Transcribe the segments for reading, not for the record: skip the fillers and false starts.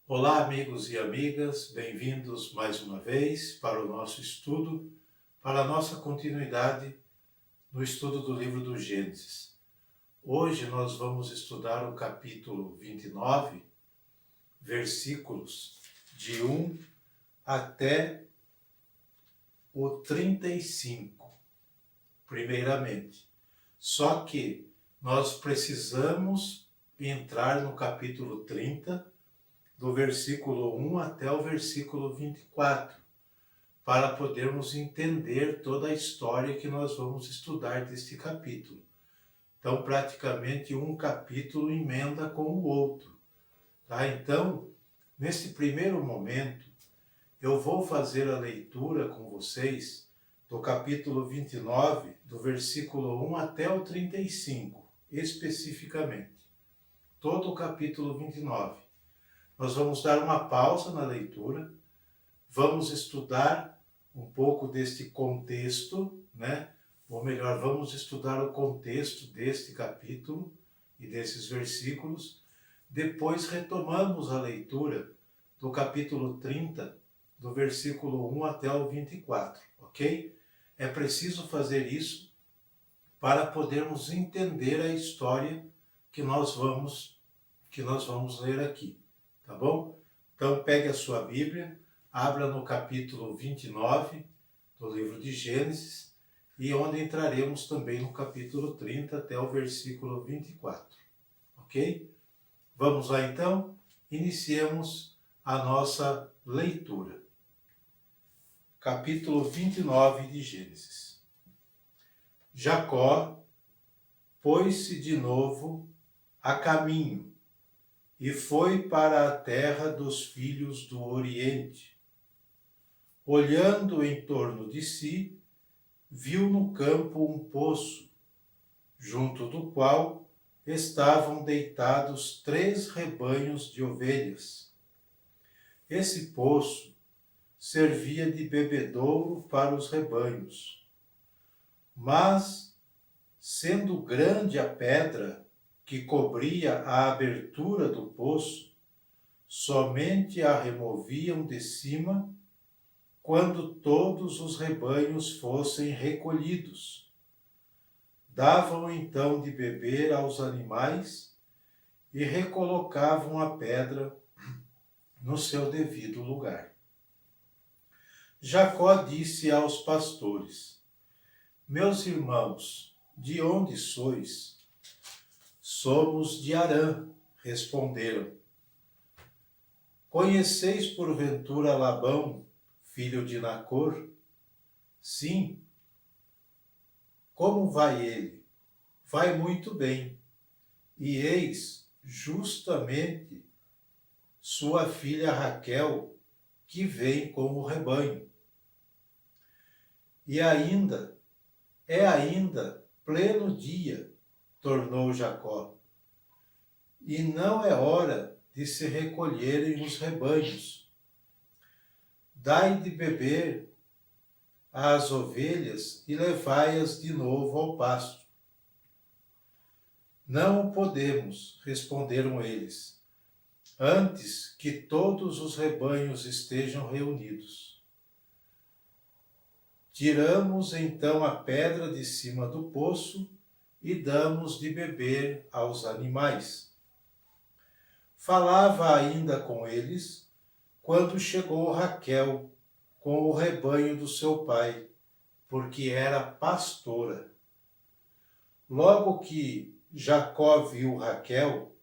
Olá, amigos e amigas, bem-vindos mais uma vez para o nosso estudo, para a nossa continuidade no estudo do livro do Gênesis. Hoje nós vamos estudar o capítulo 29, versículos de 1 até o 35, primeiramente. Só que nós precisamos entrar no capítulo 30, do versículo 1 até o versículo 24, para podermos entender toda a história que nós vamos estudar deste capítulo. Então, praticamente um capítulo emenda com o outro. Tá? Então, nesse primeiro momento, eu vou fazer a leitura com vocês do capítulo 29, do versículo 1 até o 35, especificamente. Todo o capítulo 29. Nós vamos dar uma pausa na leitura, vamos estudar um pouco deste contexto, né? Ou melhor, vamos estudar o contexto deste capítulo e desses versículos. Depois retomamos a leitura do capítulo 30, do versículo 1 até o 24, ok? É preciso fazer isso para podermos entender a história que nós vamos ler aqui. Tá bom? Então pegue a sua Bíblia, abra no capítulo 29 do livro de Gênesis e onde entraremos também no capítulo 30 até o versículo 24. Ok? Vamos lá então? Iniciemos a nossa leitura. Capítulo 29 de Gênesis. Jacó pôs-se de novo a caminho e foi para a terra dos filhos do Oriente. Olhando em torno de si, viu no campo um poço, junto do qual estavam deitados 3 rebanhos de ovelhas. Esse poço servia de bebedouro para os rebanhos. Mas, sendo grande a pedra que cobria a abertura do poço, somente a removiam de cima quando todos os rebanhos fossem recolhidos. Davam então de beber aos animais e recolocavam a pedra no seu devido lugar. Jacó disse aos pastores: Meus irmãos, de onde sois? Somos de Harã, responderam. Conheceis porventura Labão, filho de Nacor? Sim. Como vai ele? Vai muito bem. E eis, justamente, sua filha Raquel, que vem com o rebanho. E ainda pleno dia, tornou Jacó. E não é hora de se recolherem os rebanhos. Dai de beber às ovelhas e levai-as de novo ao pasto. Não o podemos, responderam eles, antes que todos os rebanhos estejam reunidos. Tiramos então a pedra de cima do poço e damos de beber aos animais. Falava ainda com eles, quando chegou Raquel com o rebanho do seu pai, porque era pastora. Logo que Jacó viu Raquel,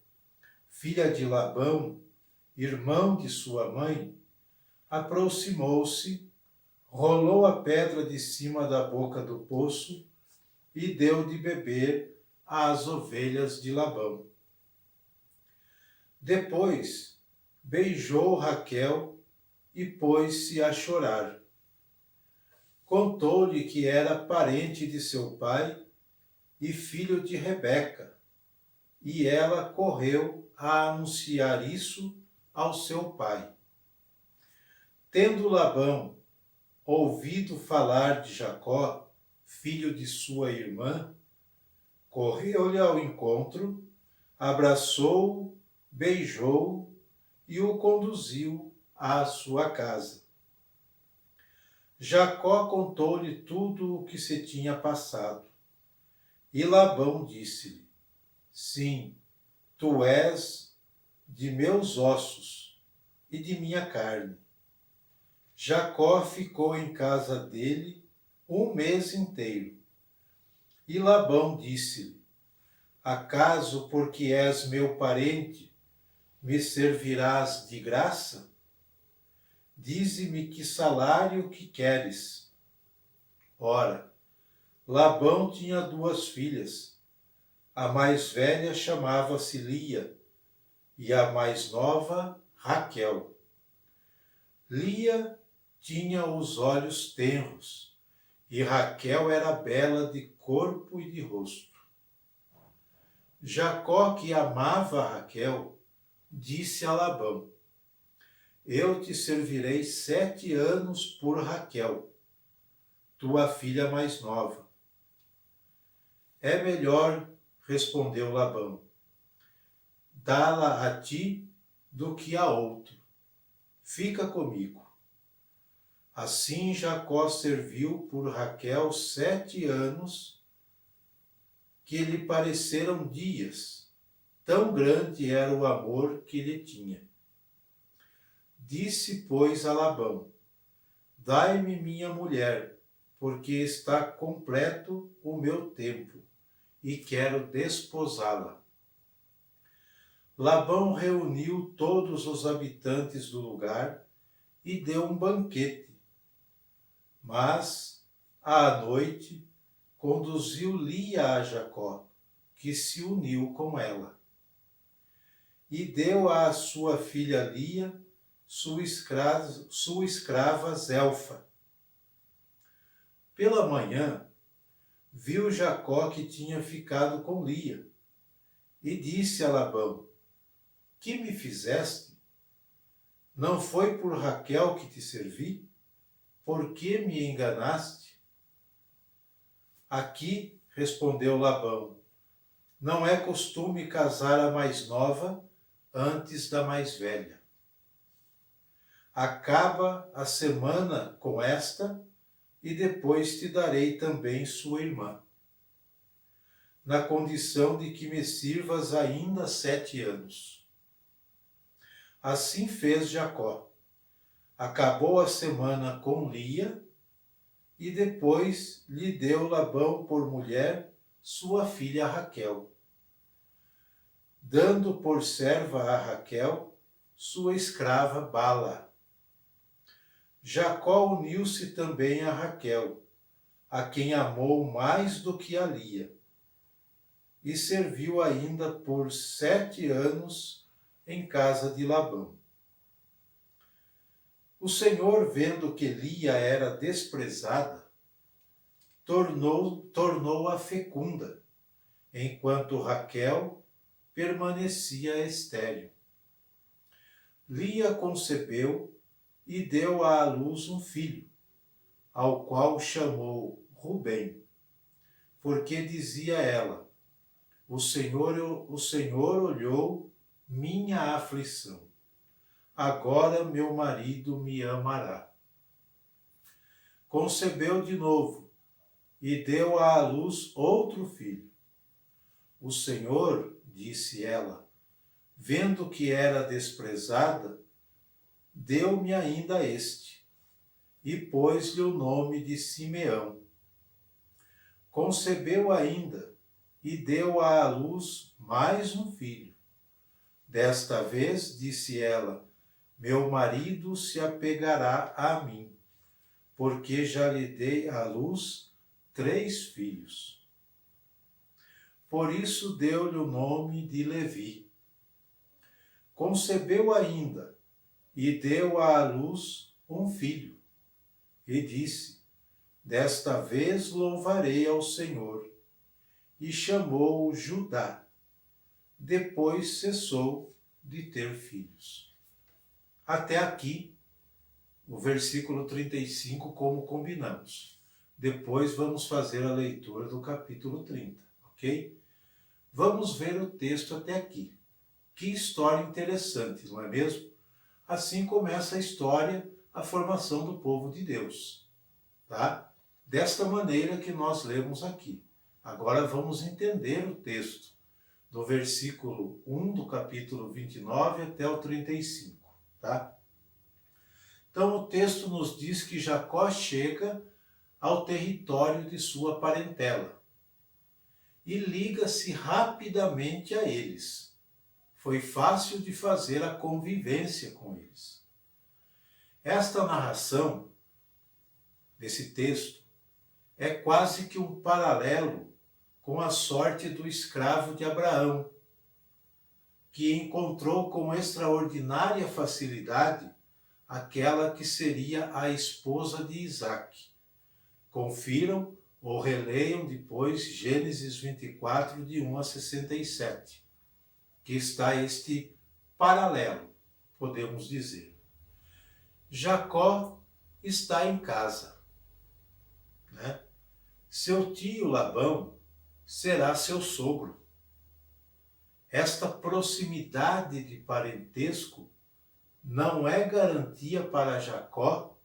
filha de Labão, irmão de sua mãe, aproximou-se, rolou a pedra de cima da boca do poço e deu de beber às ovelhas de Labão. Depois beijou Raquel e pôs-se a chorar. Contou-lhe que era parente de seu pai e filho de Rebeca, e ela correu a anunciar isso ao seu pai. Tendo Labão ouvido falar de Jacó, filho de sua irmã, correu-lhe ao encontro, abraçou-o, beijou-o e o conduziu à sua casa. Jacó contou-lhe tudo o que se tinha passado. E Labão disse-lhe: Sim, tu és de meus ossos e de minha carne. Jacó ficou em casa dele 1 mês inteiro. E Labão disse-lhe: Acaso porque és meu parente, me servirás de graça? Dize-me que salário que queres. Ora, Labão tinha 2 filhas. A mais velha chamava-se Lia e a mais nova Raquel. Lia tinha os olhos tenros e Raquel era bela de corpo e de rosto. Jacó, que amava Raquel, disse a Labão: Eu te servirei 7 anos por Raquel, tua filha mais nova. É melhor, respondeu Labão, dá-la a ti do que a outro. Fica comigo. Assim Jacó serviu por Raquel 7 anos, que lhe pareceram dias, tão grande era o amor que lhe tinha. Disse, pois, a Labão: Dai-me minha mulher, porque está completo o meu tempo, e quero desposá-la. Labão reuniu todos os habitantes do lugar e deu um banquete. Mas, à noite, conduziu Lia a Jacó, que se uniu com ela. E deu à sua filha Lia sua escrava Zelfa. Pela manhã, viu Jacó que tinha ficado com Lia, e disse a Labão: Que me fizeste? Não foi por Raquel que te servi? Por que me enganaste? Aqui, respondeu Labão, não é costume casar a mais nova antes da mais velha. Acaba a semana com esta, e depois te darei também sua irmã, na condição de que me sirvas ainda 7 anos. Assim fez Jacó. Acabou a semana com Lia, e depois lhe deu Labão por mulher sua filha Raquel, dando por serva a Raquel sua escrava Bala. Jacó uniu-se também a Raquel, a quem amou mais do que a Lia, e serviu ainda por 7 anos em casa de Labão. O Senhor, vendo que Lia era desprezada, tornou-a fecunda, enquanto Raquel permanecia estéril. Lia concebeu e deu à luz um filho, ao qual chamou Rubem, porque dizia ela: O Senhor olhou minha aflição. Agora meu marido me amará. Concebeu de novo e deu à luz outro filho. O Senhor, disse ela, vendo que era desprezada, deu-me ainda este, e pôs-lhe o nome de Simeão. Concebeu ainda e deu à luz mais um filho. Desta vez, disse ela, meu marido se apegará a mim, porque já lhe dei à luz 3 filhos. Por isso deu-lhe o nome de Levi. Concebeu ainda e deu à luz um filho, e disse: Desta vez louvarei ao Senhor, e chamou-o Judá. Depois cessou de ter filhos. Até aqui, o versículo 35, como combinamos. Depois vamos fazer a leitura do capítulo 30, ok? Vamos ver o texto até aqui. Que história interessante, não é mesmo? assim começa a história, a formação do povo de Deus. Tá? Desta maneira que nós lemos aqui. Agora vamos entender o texto, do versículo 1 do capítulo 29 até o 35. Tá? Então o texto nos diz que Jacó chega ao território de sua parentela e liga-se rapidamente a eles. Foi fácil de fazer a convivência com eles. Esta narração desse texto é quase que um paralelo com a sorte do escravo de Abraão, que encontrou com extraordinária facilidade aquela que seria a esposa de Isaque. Confiram ou releiam depois Gênesis 24, de 1 a 67, que está este paralelo, podemos dizer. Jacó está em casa, né? Seu tio Labão será seu sogro. Esta proximidade de parentesco não é garantia para Jacó,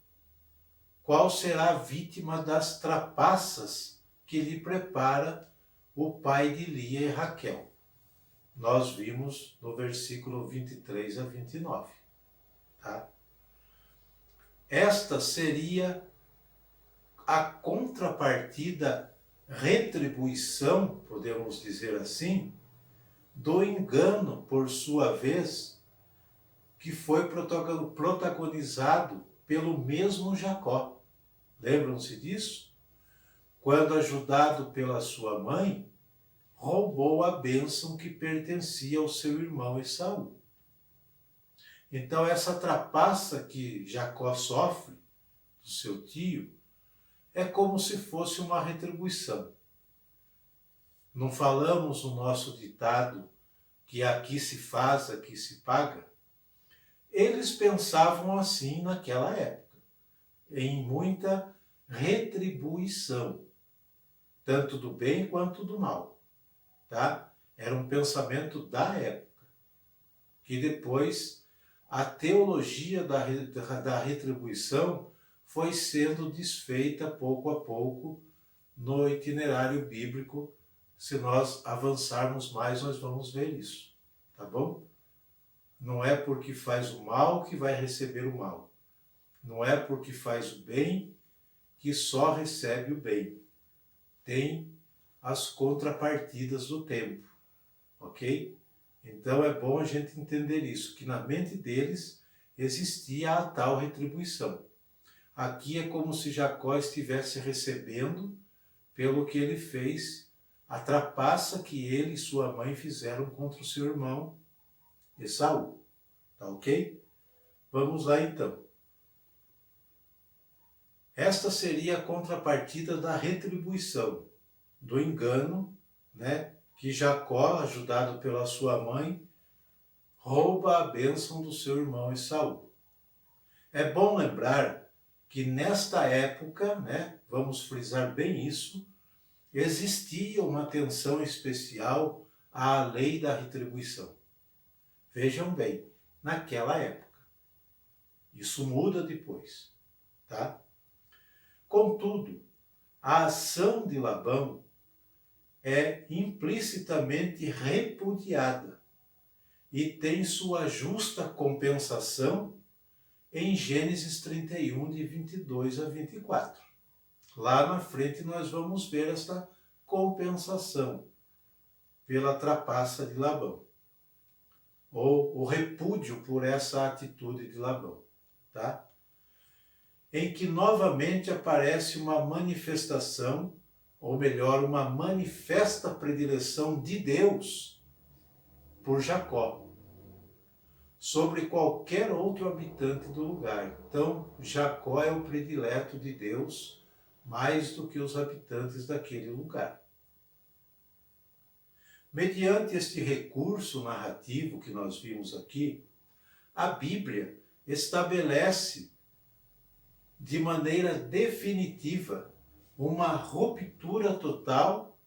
qual será a vítima das trapaças que lhe prepara o pai de Lia e Raquel. Nós vimos no versículo 23 a 29. Tá? Esta seria a contrapartida, retribuição, podemos dizer assim, do engano, por sua vez, que foi protagonizado pelo mesmo Jacó. Lembram-se disso? Quando, ajudado pela sua mãe, roubou a bênção que pertencia ao seu irmão Esaú. Então, essa trapaça que Jacó sofre do seu tio é como se fosse uma retribuição. Não falamos no nosso ditado que aqui se faz, aqui se paga? Eles pensavam assim naquela época, em muita retribuição, tanto do bem quanto do mal. Tá? Era um pensamento da época, que depois a teologia da retribuição foi sendo desfeita pouco a pouco no itinerário bíblico. Se nós avançarmos mais, nós vamos ver isso, tá bom? Não é porque faz o mal que vai receber o mal. Não é porque faz o bem que só recebe o bem. Tem as contrapartidas do tempo, ok? Então é bom a gente entender isso, que na mente deles existia a tal retribuição. Aqui é como se Jacó estivesse recebendo pelo que ele fez, a trapaça que ele e sua mãe fizeram contra o seu irmão Esaú. Tá ok? Vamos lá então. Esta seria a contrapartida da retribuição, do engano, né, que Jacó, ajudado pela sua mãe, rouba a bênção do seu irmão Esaú. É bom lembrar que nesta época, né, vamos frisar bem isso, existia uma atenção especial à lei da retribuição. Vejam bem, naquela época. Isso muda depois, tá? Contudo, a ação de Labão é implicitamente repudiada e tem sua justa compensação em Gênesis 31, de 22 a 24. Lá na frente nós vamos ver essa compensação pela trapaça de Labão, ou o repúdio por essa atitude de Labão, tá? Em que novamente aparece uma manifestação, ou melhor, uma manifesta predileção de Deus por Jacó, sobre qualquer outro habitante do lugar. Então, Jacó é o predileto de Deus, mais do que os habitantes daquele lugar. Mediante este recurso narrativo que nós vimos aqui, a Bíblia estabelece de maneira definitiva uma ruptura total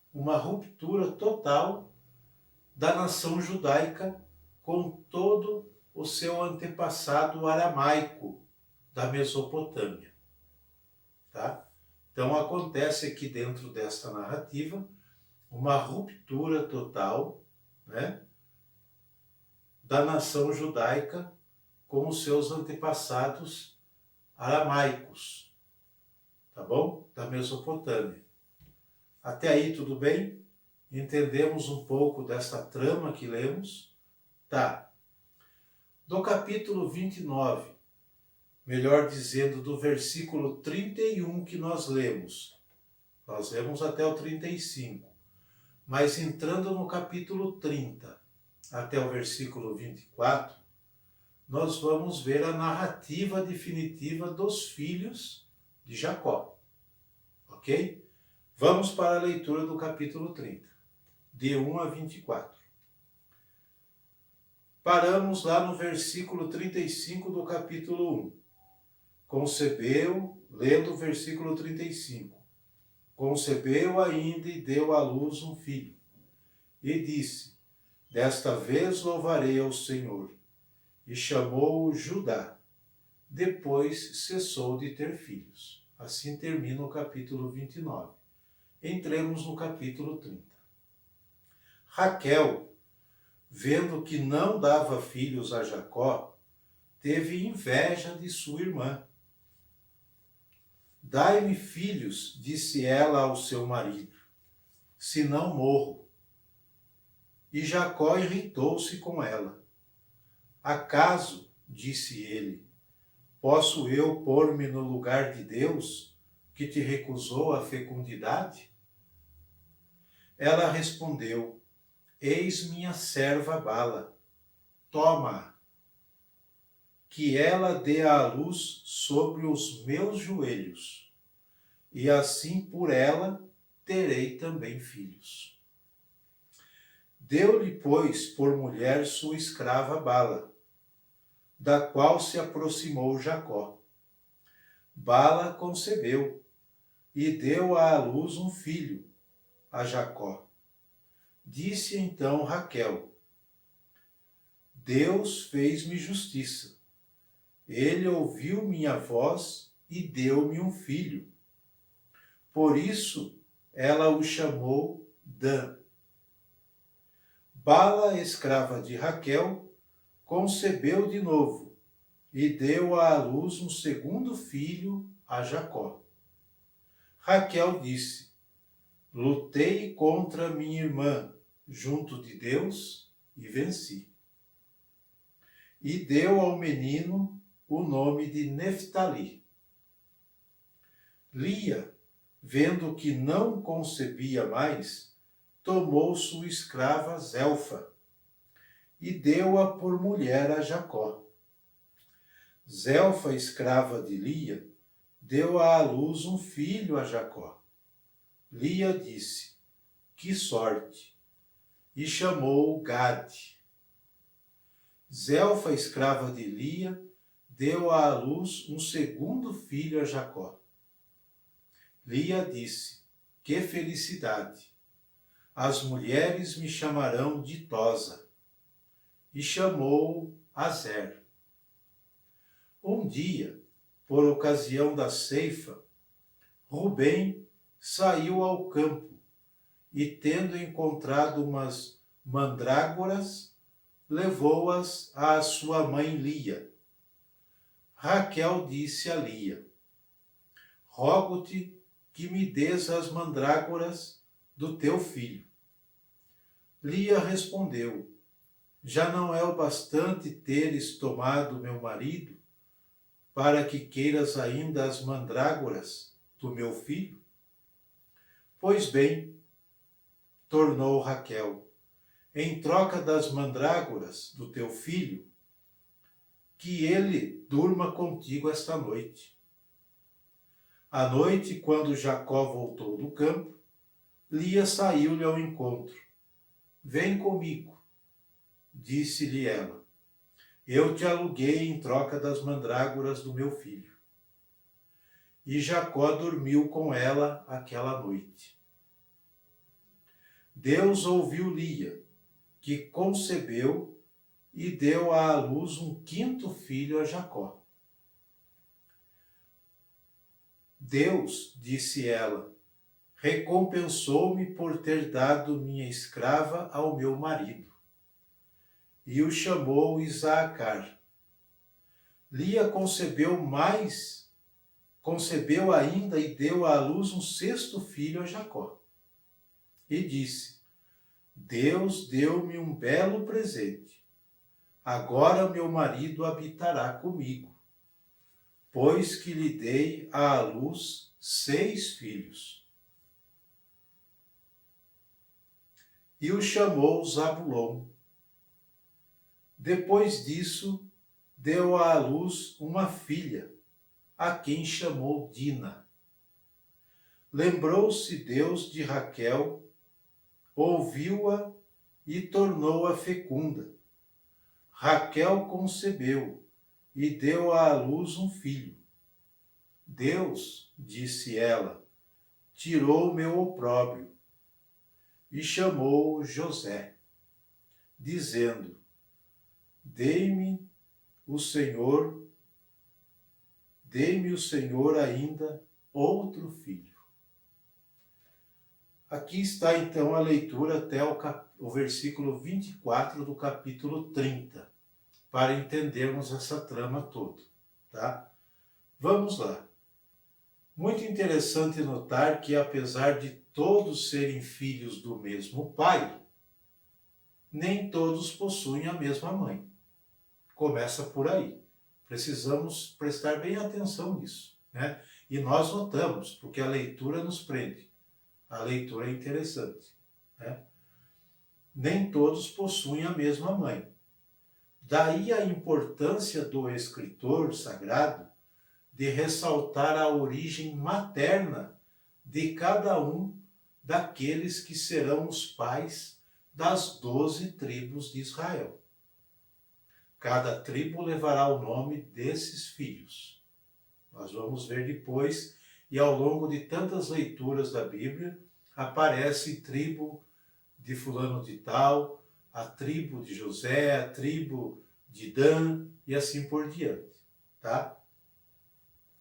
da nação judaica com todo o seu antepassado aramaico da Mesopotâmia. Tá? Então acontece aqui dentro desta narrativa uma ruptura total, né, da nação judaica com os seus antepassados aramaicos, tá bom? Da Mesopotâmia. Até aí tudo bem? Entendemos um pouco desta trama que lemos? Tá. Do capítulo 29, melhor dizendo, do versículo 31 que nós lemos até o 35, mas entrando no capítulo 30 até o versículo 24, nós vamos ver a narrativa definitiva dos filhos de Jacó. Ok? Vamos para a leitura do capítulo 30, de 1 a 24. Paramos lá no versículo 35 do capítulo 1. Concebeu, lendo o versículo 35. Concebeu ainda e deu à luz um filho. E disse: Desta vez louvarei ao Senhor. E chamou-o Judá. Depois cessou de ter filhos. Assim termina o capítulo 29. Entremos no capítulo 30. Raquel, vendo que não dava filhos a Jacó, teve inveja de sua irmã. Dai-me filhos, disse ela ao seu marido, senão morro. E Jacó irritou-se com ela. Acaso, disse ele, posso eu pôr-me no lugar de Deus, que te recusou a fecundidade? Ela respondeu: Eis minha serva Bala, toma-a, que ela dê à luz sobre os meus joelhos, e assim por ela terei também filhos. Deu-lhe, pois, por mulher sua escrava Bala, da qual se aproximou Jacó. Bala concebeu, e deu à luz um filho, a Jacó. Disse então Raquel: Deus fez-me justiça. Ele ouviu minha voz e deu-me um filho. Por isso ela o chamou Dan. Bala, escrava de Raquel, concebeu de novo e deu à luz um segundo filho, a Jacó. Raquel disse: Lutei contra minha irmã junto de Deus e venci. E deu ao menino o nome de Neftali. Lia, vendo que não concebia mais, tomou sua escrava Zelfa e deu-a por mulher a Jacó. Zelfa, escrava de Lia, deu à luz um filho a Jacó. Lia disse: Que sorte! E chamou-o Gade. Zelfa, escrava de Lia, deu à luz um segundo filho a Jacó. Lia disse: Que felicidade! As mulheres me chamarão ditosa. E chamou-o Azer. Um dia, por ocasião da ceifa, Rubem saiu ao campo e, tendo encontrado umas mandrágoras, levou-as à sua mãe Lia. Raquel disse a Lia: Rogo-te que me des as mandrágoras do teu filho. Lia respondeu: Já não é o bastante teres tomado meu marido, para que queiras ainda as mandrágoras do meu filho? Pois bem, tornou Raquel, em troca das mandrágoras do teu filho, que ele durma contigo esta noite. À noite, quando Jacó voltou do campo, Lia saiu-lhe ao encontro. Vem comigo, disse-lhe ela. Eu te aluguei em troca das mandrágoras do meu filho. E Jacó dormiu com ela aquela noite. Deus ouviu Lia, que concebeu e deu à luz um quinto filho a Jacó. Deus, disse ela, recompensou-me por ter dado minha escrava ao meu marido. E o chamou Isacar. Lia concebeu ainda e deu à luz um sexto filho a Jacó. E disse, Deus deu-me um belo presente. Agora meu marido habitará comigo, pois que lhe dei à luz 6 filhos. E o chamou Zabulon. Depois disso, deu à luz uma filha, a quem chamou Dina. Lembrou-se Deus de Raquel, ouviu-a e tornou-a fecunda. Raquel concebeu e deu à luz um filho. Deus, disse ela, tirou meu opróbrio, e chamou José, dizendo, dê-me o Senhor ainda outro filho. Aqui está então a leitura até o versículo 24 do capítulo 30, para entendermos essa trama toda, tá? Vamos lá. Muito interessante notar que, apesar de todos serem filhos do mesmo pai, nem todos possuem a mesma mãe. Começa por aí. Precisamos prestar bem atenção nisso, né? E nós notamos, porque a leitura nos prende. A leitura é interessante, né? Nem todos possuem a mesma mãe. Daí a importância do escritor sagrado de ressaltar a origem materna de cada um daqueles que serão os pais das 12 tribos de Israel. Cada tribo levará o nome desses filhos. Nós vamos ver depois, e ao longo de tantas leituras da Bíblia, aparece tribo de fulano de tal, a tribo de José, a tribo de Dan, e assim por diante, tá?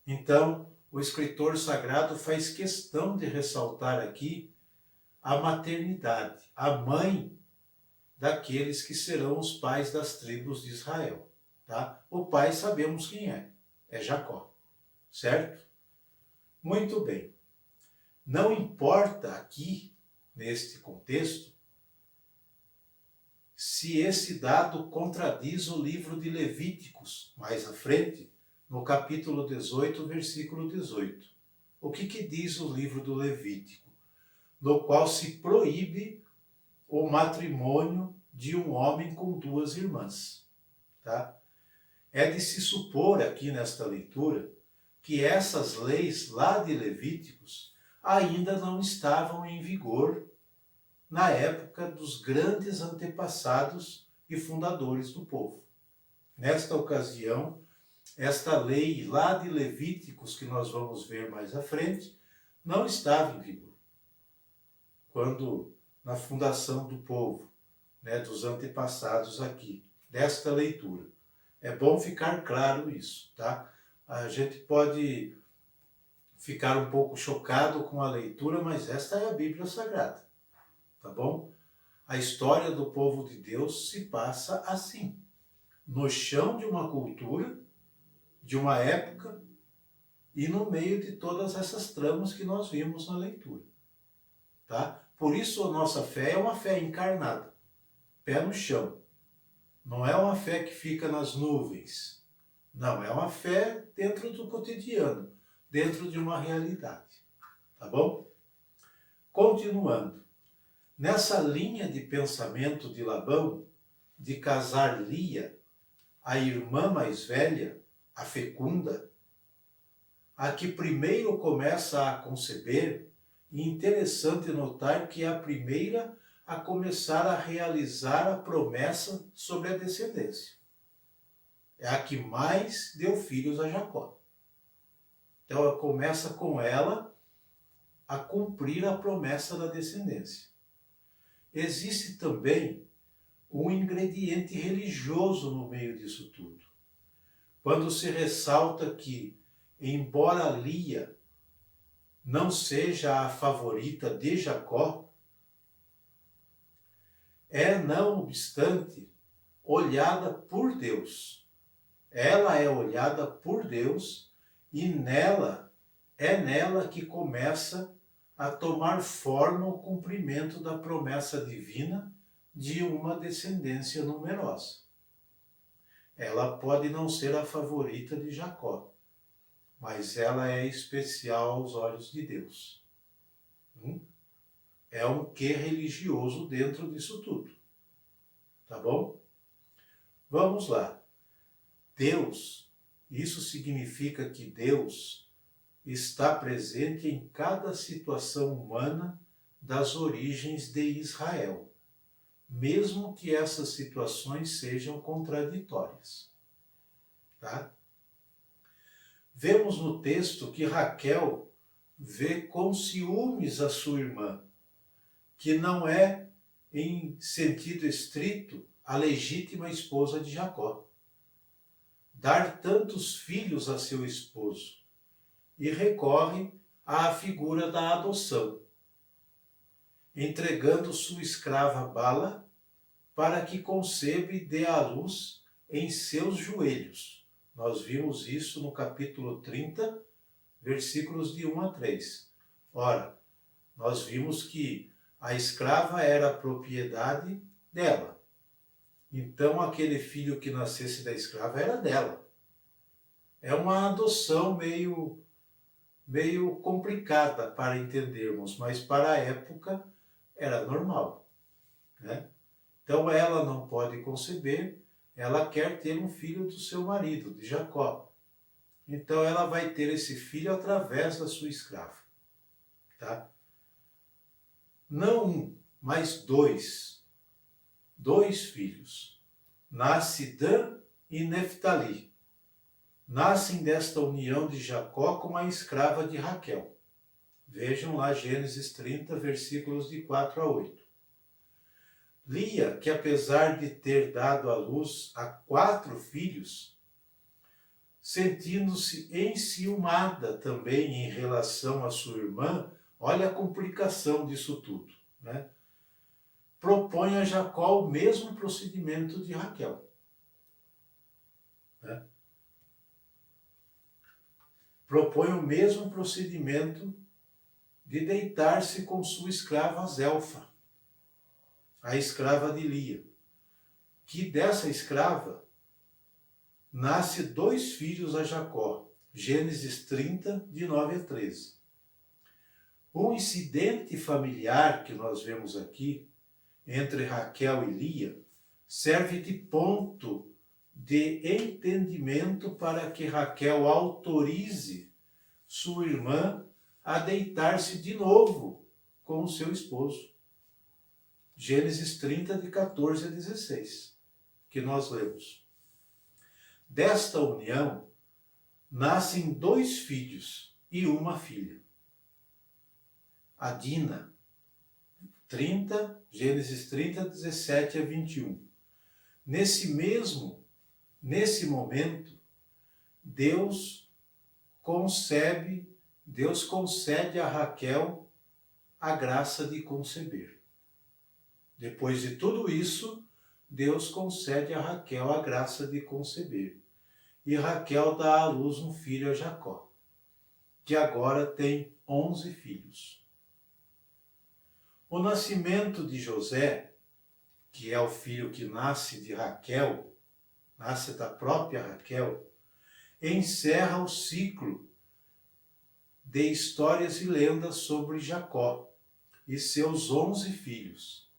Então, o escritor sagrado faz questão de ressaltar aqui a maternidade, a mãe daqueles que serão os pais das tribos de Israel, tá? O pai sabemos quem é Jacó, certo? Muito bem. Não importa aqui, neste contexto, se esse dado contradiz o livro de Levíticos, mais à frente, no capítulo 18, versículo 18. O que diz o livro do Levítico? No qual se proíbe o matrimônio de um homem com 2 irmãs. Tá? É de se supor aqui nesta leitura que essas leis lá de Levíticos ainda não estavam em vigor na época dos grandes antepassados e fundadores do povo. Nesta ocasião, esta lei lá de Levíticos, que nós vamos ver mais à frente, não estava em vigor. Quando, na fundação do povo, né, dos antepassados aqui, desta leitura. É bom ficar claro isso, tá? A gente pode ficar um pouco chocado com a leitura, mas esta é a Bíblia Sagrada, tá bom? A história do povo de Deus se passa assim, no chão de uma cultura, de uma época e no meio de todas essas tramas que nós vimos na leitura, tá? Por isso a nossa fé é uma fé encarnada, pé no chão. Não é uma fé que fica nas nuvens. Não, é uma fé dentro do cotidiano, dentro de uma realidade, tá bom? Continuando. Nessa linha de pensamento de Labão, de casar Lia, a irmã mais velha, a fecunda, a que primeiro começa a conceber, e interessante notar que é a primeira a começar a realizar a promessa sobre a descendência. É a que mais deu filhos a Jacó. Então começa com ela a cumprir a promessa da descendência. Existe também um ingrediente religioso no meio disso tudo. Quando se ressalta que, embora Lia não seja a favorita de Jacó, é, não obstante, olhada por Deus. Ela é olhada por Deus e é nela que começa a tomar forma o cumprimento da promessa divina de uma descendência numerosa. Ela pode não ser a favorita de Jacó, mas ela é especial aos olhos de Deus. É um quê religioso dentro disso tudo. Tá bom? Vamos lá. Deus, isso significa que Deus está presente em cada situação humana das origens de Israel, mesmo que essas situações sejam contraditórias. Tá? Vemos no texto que Raquel vê com ciúmes a sua irmã, que não é, em sentido estrito, a legítima esposa de Jacó. Dar tantos filhos a seu esposo, e recorre à figura da adoção, entregando sua escrava Bala para que conceba e dê à luz em seus joelhos. Nós vimos isso no capítulo 30, versículos de 1 a 3. Ora, nós vimos que a escrava era propriedade dela. Então, aquele filho que nascesse da escrava era dela. É uma adoção meio complicada para entendermos, mas para a época era normal, né? Então, ela não pode conceber, ela quer ter um filho do seu marido, de Jacó. Então, ela vai ter esse filho através da sua escrava, tá? Não um, mas dois filhos. Nasce Dan e Neftali. Nascem desta união de Jacó com a escrava de Raquel. Vejam lá Gênesis 30, versículos de 4 a 8. Lia, que apesar de ter dado à luz a 4 filhos, sentindo-se enciumada também em relação à sua irmã, olha a complicação disso tudo, né? Propõe a Jacó o mesmo procedimento de Raquel, né? Propõe o mesmo procedimento de deitar-se com sua escrava Zelfa, a escrava de Lia, que dessa escrava nasce 2 filhos a Jacó, Gênesis 30, de 9 a 13. Um incidente familiar que nós vemos aqui, entre Raquel e Lia, serve de ponto de entendimento para que Raquel autorize sua irmã a deitar-se de novo com o seu esposo. Gênesis 30, de 14 a 16, que nós lemos. Desta união, nascem 2 filhos e uma filha. A Dina, Gênesis 30, 17 a 21. Nesse momento, Deus concede a Raquel a graça de conceber. Depois de tudo isso, Deus concede a Raquel a graça de conceber. E Raquel dá à luz um filho a Jacó, que agora tem 11 filhos. O nascimento de José, que é o filho que nasce de Raquel, nasce da própria Raquel, encerra o ciclo de histórias e lendas sobre Jacó e seus 11 filhos,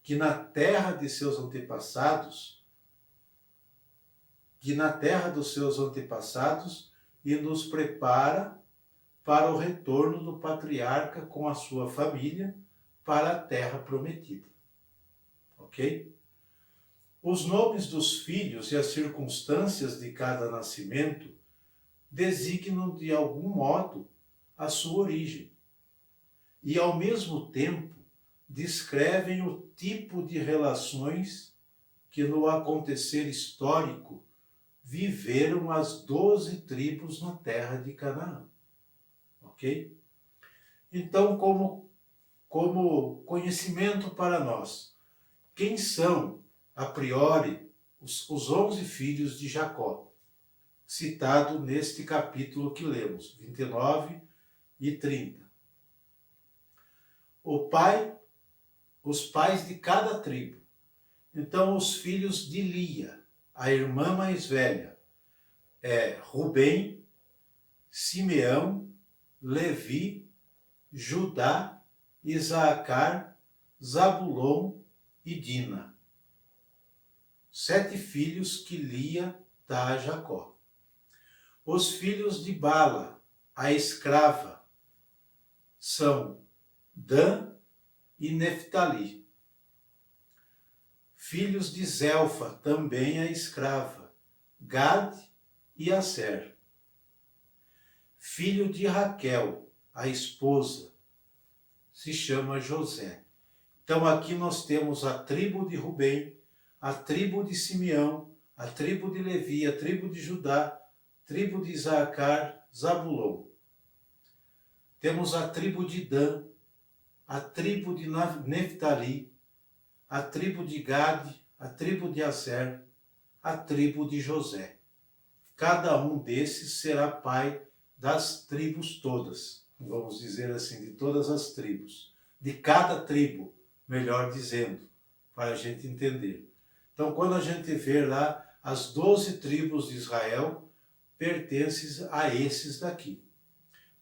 que na terra dos seus antepassados, e nos prepara para o retorno do patriarca com a sua família para a terra prometida. Ok? Os nomes dos filhos e as circunstâncias de cada nascimento designam de algum modo a sua origem. E ao mesmo tempo descrevem o tipo de relações que no acontecer histórico viveram as 12 tribos na terra de Canaã. Ok? Então, como conhecimento para nós, quem são, a priori, os 11 filhos de Jacó, citado neste capítulo que lemos, 29 e 30. Os pais de cada tribo. Então, os filhos de Lia, a irmã mais velha, é Rubem, Simeão, Levi, Judá, Isacar, Zabulon e Dina. 7 filhos que Lia dá a Jacó. Os filhos de Bala, a escrava, são Dan e Neftali. Filhos de Zelfa, também a escrava, Gad e Aser. Filho de Raquel, a esposa, se chama José. Então aqui nós temos a tribo de Rubem, a tribo de Simeão, a tribo de Levi, a tribo de Judá, tribo de Isacar, Zabulon. Temos a tribo de Dan, a tribo de Neftali, a tribo de Gad, a tribo de Aser, a tribo de José. Cada um desses será pai das tribos todas, vamos dizer assim, de todas as tribos. De cada tribo, melhor dizendo, para a gente entender. Então, quando a gente vê lá as 12 tribos de Israel, pertencem a esses daqui.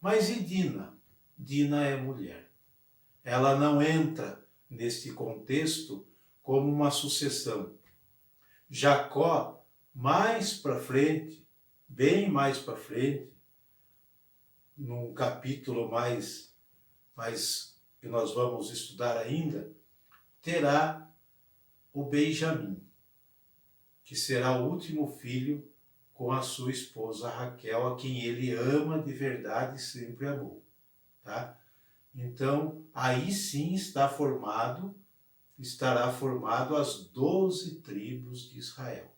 Mas e Dina? Dina é mulher. Ela não entra neste contexto como uma sucessão. Jacó, mais para frente, bem mais para frente, num capítulo mais que nós vamos estudar ainda, terá o Benjamim, que será o último filho com a sua esposa Raquel, a quem ele ama de verdade e sempre amou. Tá? Então, aí sim estará formado as 12 tribos de Israel,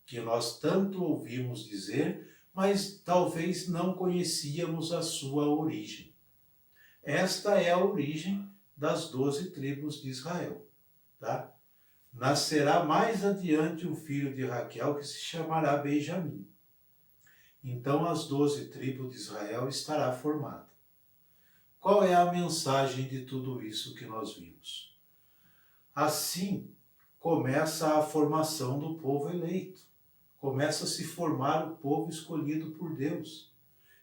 que nós tanto ouvimos dizer, mas talvez não conhecíamos a sua origem. Esta é a origem das 12 tribos de Israel. Tá? Nascerá mais adiante um filho de Raquel que se chamará Benjamim. Então as 12 tribos de Israel estará formada. Qual é a mensagem de tudo isso que nós vimos? Assim começa a formação do povo eleito. Começa a se formar o povo escolhido por Deus,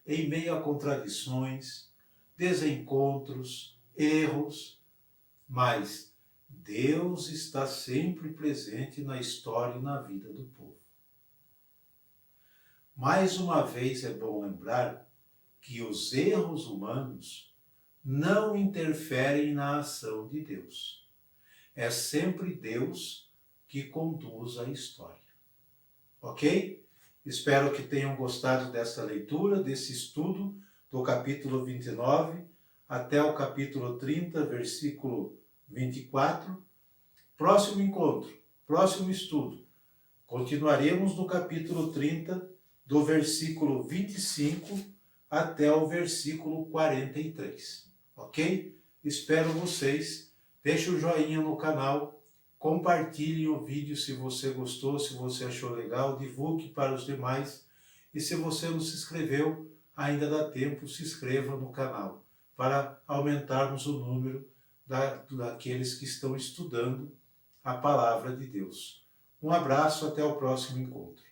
em meio a contradições, desencontros, erros, mas Deus está sempre presente na história e na vida do povo. Mais uma vez é bom lembrar que os erros humanos não interferem na ação de Deus. É sempre Deus que conduz a história. Ok? Espero que tenham gostado dessa leitura, desse estudo do capítulo 29 até o capítulo 30, versículo 24. Próximo encontro, próximo estudo. Continuaremos no capítulo 30, do versículo 25 até o versículo 43. Ok? Espero vocês. Deixe o joinha no canal. Compartilhem o vídeo se você gostou, se você achou legal, divulgue para os demais. E se você não se inscreveu, ainda dá tempo, se inscreva no canal, para aumentarmos o número daqueles que estão estudando a palavra de Deus. Um abraço, até o próximo encontro.